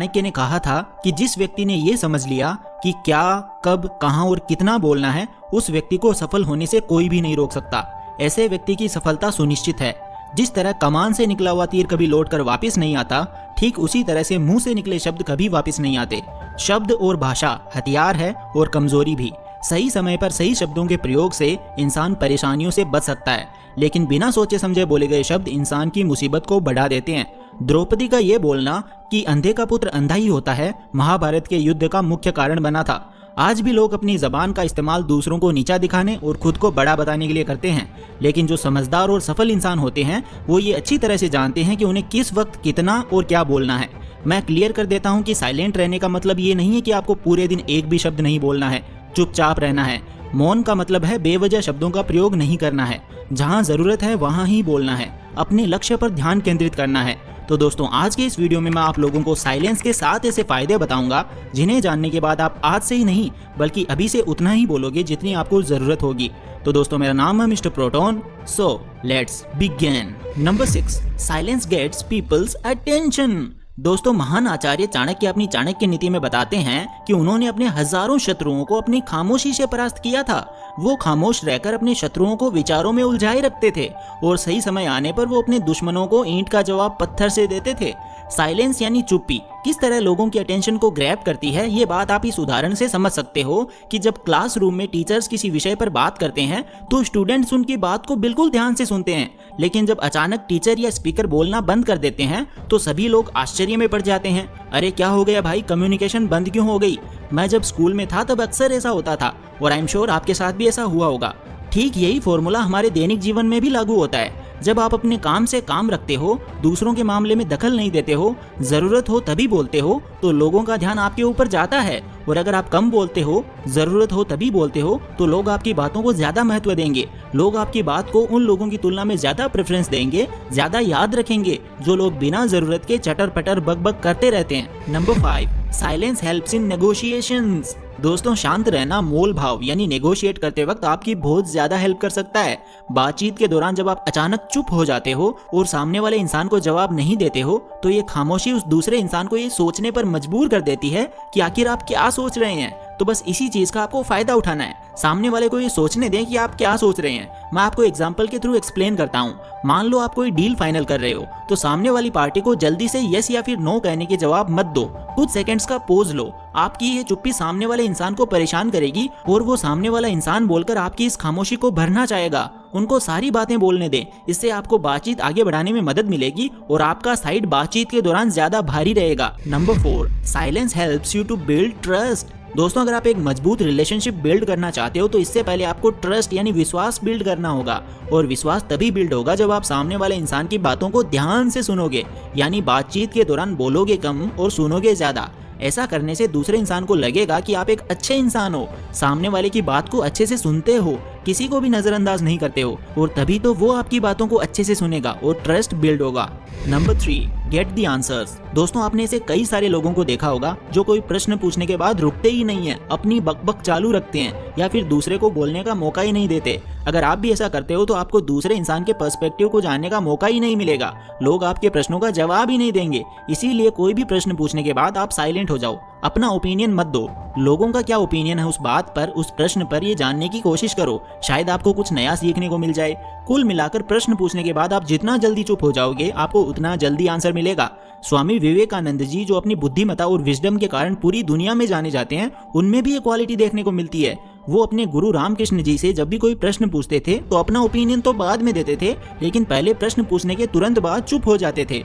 चाणक्य ने कहा था कि जिस व्यक्ति ने ये समझ लिया कि क्या, कब, कहां और कितना बोलना है, उस व्यक्ति को सफल होने से कोई भी नहीं रोक सकता। ऐसे व्यक्ति की सफलता सुनिश्चित है। जिस तरह कमान से निकला हुआ तीर कभी लौटकर वापस नहीं आता, ठीक उसी तरह से मुंह से निकले शब्द कभी वापस नहीं आते। शब्द और भाषा हथियार है और कमजोरी भी। सही समय पर सही शब्दों के प्रयोग से इंसान परेशानियों से बच सकता है, लेकिन बिना सोचे समझे बोले गए शब्द इंसान की मुसीबत को बढ़ा देते हैं। द्रौपदी का ये बोलना कि अंधे का पुत्र अंधा ही होता है, महाभारत के युद्ध का मुख्य कारण बना था। आज भी लोग अपनी जबान का इस्तेमाल दूसरों को नीचा दिखाने और खुद को बड़ा बताने के लिए करते हैं, लेकिन जो समझदार और सफल इंसान होते हैं वो ये अच्छी तरह से जानते हैं कि उन्हें किस वक्त कितना और क्या बोलना है। मैं क्लियर कर देता हूँ कि साइलेंट रहने का मतलब ये नहीं है कि आपको पूरे दिन एक भी शब्द नहीं बोलना है, चुपचाप रहना है। मौन का मतलब है बेवजह शब्दों का प्रयोग नहीं करना है। जहाँ जरूरत है वहाँ ही बोलना है। अपने लक्ष्य पर ध्यान केंद्रित करना है। तो दोस्तों, आज के इस वीडियो में मैं आप लोगों को साइलेंस के 7 ऐसे फायदे बताऊंगा जिन्हें जानने के बाद आप आज से ही नहीं बल्कि अभी से उतना ही बोलोगे जितनी आपको जरूरत होगी। तो दोस्तों, मेरा नाम है mister Proton. So let's begin. Number 6, silence gets people's attention. दोस्तों, महान आचार्य चाणक्य अपनी चाणक्य नीति में बताते हैं कि उन्होंने अपने हजारों शत्रुओं को अपनी खामोशी से परास्त किया था। वो खामोश रहकर अपने शत्रुओं को विचारों में उलझाए रखते थे और सही समय आने पर वो अपने दुश्मनों को ईंट का जवाब पत्थर से देते थे। साइलेंस यानी चुप्पी किस तरह लोगों की अटेंशन को ग्रैब करती है, ये बात आप इस उदाहरण से समझ सकते हो कि जब क्लासरूम में टीचर्स किसी विषय पर बात करते हैं तो स्टूडेंट्स उनकी बात को बिल्कुल ध्यान से सुनते हैं, लेकिन जब अचानक टीचर या स्पीकर बोलना बंद कर देते हैं तो सभी लोग आश्चर्य में पड़ जाते हैं। अरे क्या हो गया भाई, कम्युनिकेशन बंद क्यों हो गई? मैं जब स्कूल में था तब अक्सर ऐसा होता था और आई एम श्योर आपके साथ भी ऐसा हुआ होगा। ठीक यही फॉर्मूला हमारे दैनिक जीवन में भी लागू होता है। जब आप अपने काम से काम रखते हो, दूसरों के मामले में दखल नहीं देते हो, जरूरत हो तभी बोलते हो, तो लोगों का ध्यान आपके ऊपर जाता है। और अगर आप कम बोलते हो, जरूरत हो तभी बोलते हो, तो लोग आपकी बातों को ज्यादा महत्व देंगे। लोग आपकी बात को उन लोगों की तुलना में ज्यादा प्रेफरेंस देंगे, ज्यादा याद रखेंगे जो लोग बिना जरूरत के चटर पटर बक बक करते रहते हैं। Number 5, silence helps in negotiations. दोस्तों, शांत रहना मोल भाव यानी नेगोशिएट करते वक्त आपकी बहुत ज्यादा हेल्प कर सकता है। बातचीत के दौरान जब आप अचानक चुप हो जाते हो और सामने वाले इंसान को जवाब नहीं देते हो तो ये खामोशी उस दूसरे इंसान को ये सोचने पर मजबूर कर देती है कि आखिर आप क्या सोच रहे हैं। तो बस इसी चीज का आपको फायदा उठाना है। सामने वाले को ये सोचने दें कि आप क्या सोच रहे हैं। मैं आपको एग्जांपल के थ्रू एक्सप्लेन करता हूँ। मान लो आप कोई डील फाइनल कर रहे हो, तो सामने वाली पार्टी को जल्दी से यस या फिर नो कहने के जवाब मत दो। कुछ सेकंड्स का पोज लो। आपकी ये चुप्पी सामने वाले इंसान को परेशान करेगी और वो सामने वाला इंसान बोलकर आपकी इस खामोशी को भरना चाहेगा। उनको सारी बातें बोलने दें। इससे आपको बातचीत आगे बढ़ाने में मदद मिलेगी और आपका साइड बातचीत के दौरान ज्यादा भारी रहेगा। Number 4, silence helps you to build trust. दोस्तों, अगर आप एक मजबूत रिलेशनशिप बिल्ड करना चाहते हो तो इससे पहले आपको ट्रस्ट यानी विश्वास बिल्ड करना होगा। और विश्वास तभी बिल्ड होगा जब आप सामने वाले इंसान की बातों को ध्यान से सुनोगे, यानी बातचीत के दौरान बोलोगे कम और सुनोगे ज्यादा। ऐसा करने से दूसरे इंसान को लगेगा कि आप एक अच्छे इंसान हो, सामने वाले की बात को अच्छे से सुनते हो, किसी को भी नजरअंदाज नहीं करते हो, और तभी तो वो आपकी बातों को अच्छे से सुनेगा और ट्रस्ट बिल्ड होगा। Number 3, get the answers. दोस्तों, आपने ऐसे कई सारे लोगों को देखा होगा जो कोई प्रश्न पूछने के बाद रुकते ही नहीं है, अपनी बकबक चालू रखते हैं या फिर दूसरे को बोलने का मौका ही नहीं देते। अगर आप भी ऐसा करते हो तो आपको दूसरे इंसान के पर्सपेक्टिव को जानने का मौका ही नहीं मिलेगा। लोग आपके प्रश्नों का जवाब ही नहीं देंगे। इसीलिए कोई भी प्रश्न पूछने के बाद आप साइलेंट हो जाओ। अपना ओपिनियन मत दो। लोगों का क्या ओपिनियन है उस बात पर, उस प्रश्न पर, ये जानने की कोशिश करो। शायद आपको कुछ नया सीखने को मिल जाए। कुल मिलाकर प्रश्न पूछने के बाद आप जितना जल्दी चुप हो जाओगे, आपको उतना जल्दी आंसर मिलेगा। स्वामी विवेकानंद जी, जो अपनी बुद्धिमत्ता और विजडम के कारण पूरी दुनिया में जाने जाते हैं, उनमें भी ये क्वालिटी देखने को मिलती है। वो अपने गुरु रामकृष्ण जी से जब भी कोई प्रश्न पूछते थे तो अपना ओपिनियन तो बाद में देते थे, लेकिन पहले प्रश्न पूछने के तुरंत बाद चुप हो जाते थे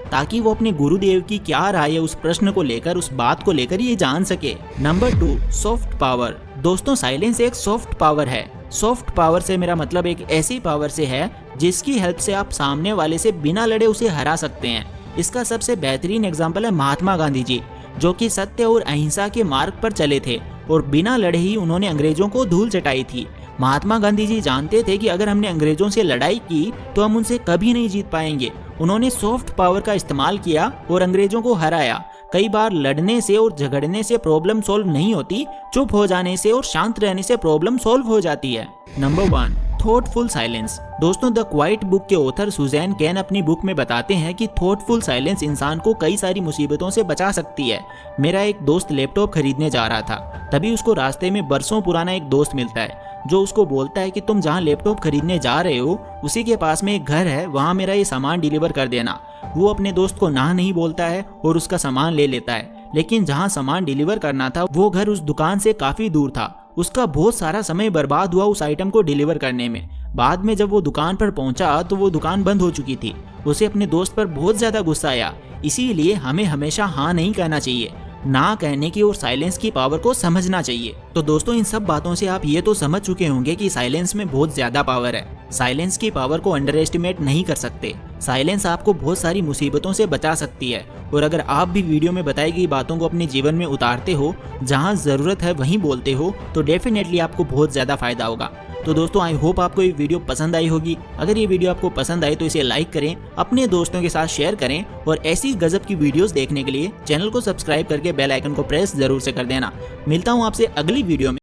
ताकि वो अपने गुरुदेव की क्या राय है उस प्रश्न को लेकर, उस बात को लेकर ये जान सके। Number 2, soft power. दोस्तों, साइलेंस एक सॉफ्ट पावर है। सॉफ्ट पावर से मेरा मतलब एक ऐसी पावर से है जिसकी हेल्प से आप सामने वाले से बिना लड़े उसे हरा सकते हैं। इसका सबसे बेहतरीन एग्जाम्पल है महात्मा गांधी जी, जो कि सत्य और अहिंसा के मार्ग पर चले थे और बिना लड़े ही उन्होंने अंग्रेजों को धूल चटाई थी। महात्मा गांधी जी जानते थे कि अगर हमने अंग्रेजों से लड़ाई की तो हम उनसे कभी नहीं जीत पाएंगे। उन्होंने सॉफ्ट पावर का इस्तेमाल किया और अंग्रेजों को हराया। कई बार लड़ने से और झगड़ने से प्रॉब्लम सॉल्व नहीं होती, चुप हो जाने से और शांत रहने से प्रॉब्लम सॉल्व हो जाती है। Number 1, thoughtful silence. दोस्तों, द क्वाइट बुक के ऑथर सुजैन कैन अपनी बुक में बताते हैं कि थॉटफुल साइलेंस इंसान को कई सारी मुसीबतों से बचा सकती है। मेरा एक दोस्त लैपटॉप खरीदने जा रहा था, तभी उसको रास्ते में बरसों पुराना एक दोस्त मिलता है जो उसको बोलता है कि तुम जहाँ लैपटॉप खरीदने जा रहे हो उसी के पास में एक घर है, वहाँ मेरा ये सामान डिलीवर कर देना। वो अपने दोस्त को ना नहीं बोलता है और उसका सामान ले लेता है, लेकिन जहाँ सामान डिलीवर करना था वो घर उस दुकान से काफी दूर था। उसका बहुत सारा समय बर्बाद हुआ उस आइटम को डिलीवर करने में। बाद में जब वो दुकान पर पहुंचा तो वो दुकान बंद हो चुकी थी। उसे अपने दोस्त पर बहुत ज्यादा गुस्सा आया। इसीलिए हमें हमेशा हाँ नहीं कहना चाहिए, ना कहने की और साइलेंस की पावर को समझना चाहिए। तो दोस्तों, इन सब बातों से आप ये तो समझ चुके होंगे कि साइलेंस में बहुत ज्यादा पावर है। साइलेंस की पावर को अंडर एस्टिमेट नहीं कर सकते। साइलेंस आपको बहुत सारी मुसीबतों से बचा सकती है। और अगर आप भी वीडियो में बताई गई बातों को अपने जीवन में उतारते हो, जहां जरूरत है वहीं बोलते हो, तो डेफिनेटली आपको बहुत ज्यादा फायदा होगा। तो दोस्तों, आई होप आपको ये वीडियो पसंद आई होगी। अगर ये वीडियो आपको पसंद आई तो इसे लाइक करें, अपने दोस्तों के साथ शेयर करें और ऐसी गजब की वीडियोस देखने के लिए चैनल को सब्सक्राइब करके बेल आइकन को प्रेस जरूर से कर देना। मिलता हूँ आपसे अगली वीडियो में।